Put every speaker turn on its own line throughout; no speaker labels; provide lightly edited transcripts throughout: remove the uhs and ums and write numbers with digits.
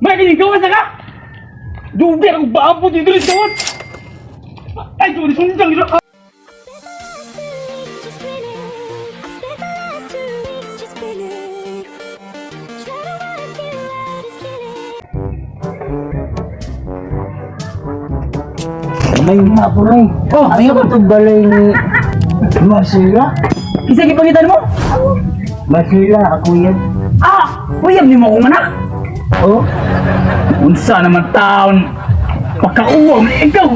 May ginagawa sa ka! Dubi ako baabo dito rin sawat! Ay, doon sundang ito!
May nga po rin.
Oh,
Ay, ako ito balay ni Marcela.
Isa gipangitan mo?
Marcela, ako yan.
Ah! Uyab ni mo akong anak!
Oh,
Unsa naman taon! Pagkauwang ikaw!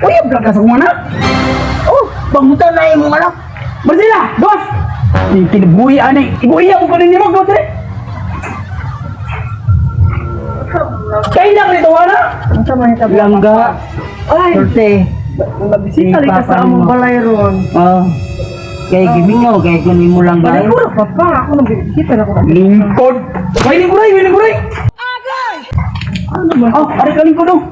Uyab ka sa akong anak!
oh, pangutan na yung mga anak.
Marcela! Dos! Kinabuhi anay! Ibuhiya ko pa rin mo! Dos rin! Kain na ka nito, wala?
Ang sama ni Langga.
Ay!
Sorte.
Nabisita rin ka sa among balay ron.
Oh, kay gimingaw, kay kunin mo lang ba?
Puro, papa! Ako nang bisita na ko. Lingkod! Kainin ko rin! Kainin ko rin! Agay! Ano ba? Oh, ari ka lingkod oh!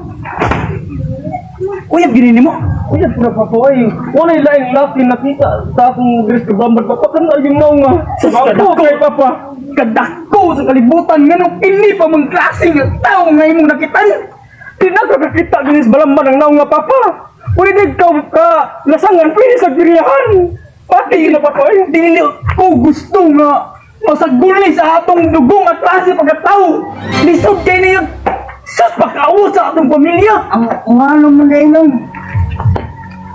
Uyab, ginini mo?
Uyab na papa ay. Wala laing laki nakita sa akong dress ka bambar papa kan ayun mo nga.
Sus, kadako
kay papa.
Kadako sa kalibutan nga nung pili pa mong klaseng tao nga imong nakitan!
Di na ka kakita dinis balamban ang naong nga papa. Pwede ka lasangan pwede sa piriyahan. Pati na papa ay.
Dili ko gusto nga masaguli sa atong dugong at klase pagkatao! Lisod kay na yun! Sus, pagkaawa sa atong pamilya!
Ang ano mo na inom?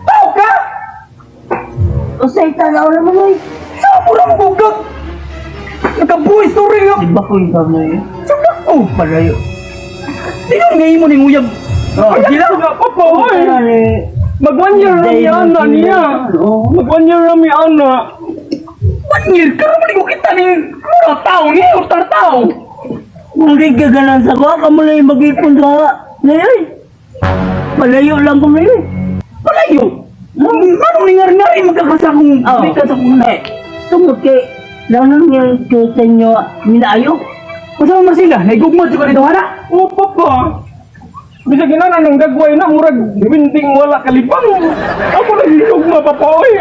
Tao ka!
Usay tanaw naman ay.
Sa murang bugat! Nakabuhay story nga!
Di ba ko ikaw na yun?
Oh,
Palayo.
tingnan ngayon mo ning uyab!
Oh,
Ay, gila!
Nga papa ay.
Ay,
Mag 1 year na mi ana niya.
Oh,
Mag 1 year na mi ana.
Panyir ka naman ko kita ning mga tao ni urtar tao!
kung di ka ganan sa ko, kamo lang yung mag-ipon ka. Ngayon, palayo lang ko ngayon.
Palayo! Anong ningar-ngari magkakasakong
Oh.
di ka sa kuna?
Tungkol kay, lang yung sa inyo, minaayo.
Masama Marcela, naigugmod ka nito hana?
Oh papa. Bisa ginana nang gagway na murag winding wala kalibang. Ako lang higugma papa ay.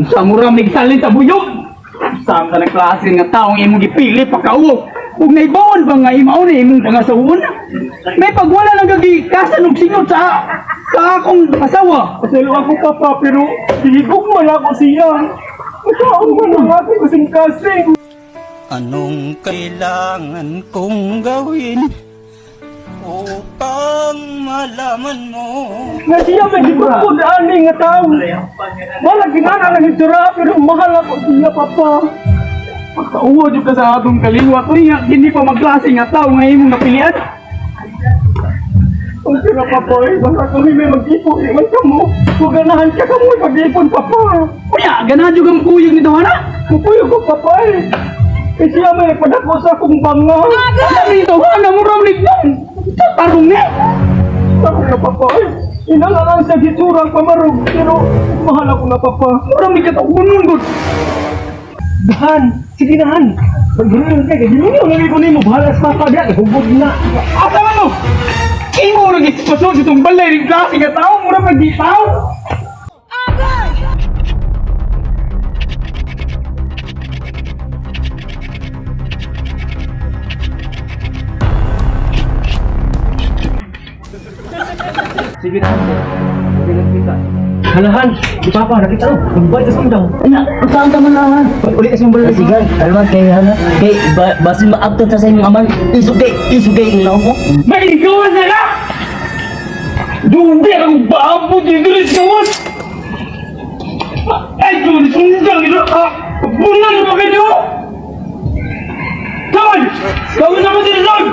Sa muram nagsalin sa buyog! Saan ka ng klase nga taong imong gipili pagkauo? Kung naibawon ba nga imaw na imong pangasawon? May pagwala lang gagikasan og singot sa akong asawa!
Pasalo ako papa pero higugma na ako siya. Ikaon man ang aking kasing-kasing.
Anong kailangan kong gawin upang malaman mo?
Nga siya may higugma na ani nga tao. Wala ginana lang hitsura pero mahal ako siya papa.
Pagkauo jud ka sa atong kaliwa ko niya, hindi pa magklase nga tao nga imong napilian.
Ang sira papa ay basta kami may mag-ipon man ka mo. Kung ganahan ka mo mag-ipon papa.
Kuya, ganahan jud ang kuyog nito hana?
Kupuyo ko papa ay. Eh siya may padako sa akong banga.
Ano nito hana mo ram ligdan? Sa tarong ni!
Ako na papa ay. Inalalan sa giturang pamarog pero mahal ako na papa.
Muram ni katakunon gud.
Dahan, sige dahan. Pag-hiningan ka, hiningan na ko nimo bahala sa papa diyan, hubog na.
Asa man mo? Imo lagi pasod itong balay ning klase nga tao, muram na di tao.
Sige dahan. Sige lang kita. Halahan, di papa, nakita ko. Nagbayad sa sundang.
Ano, saan ka man naman?
Ulit kasi yung balay.
Sige, alaman kayo ano? Kay, basin maakto sa inyong aman. Isugay ang naong ko.
May ikawan na ka! Dubi ang baabo dito rin sawat! Ay, doon sundang ito! Bulan mo kayo! Kawal! Kawal naman din lang!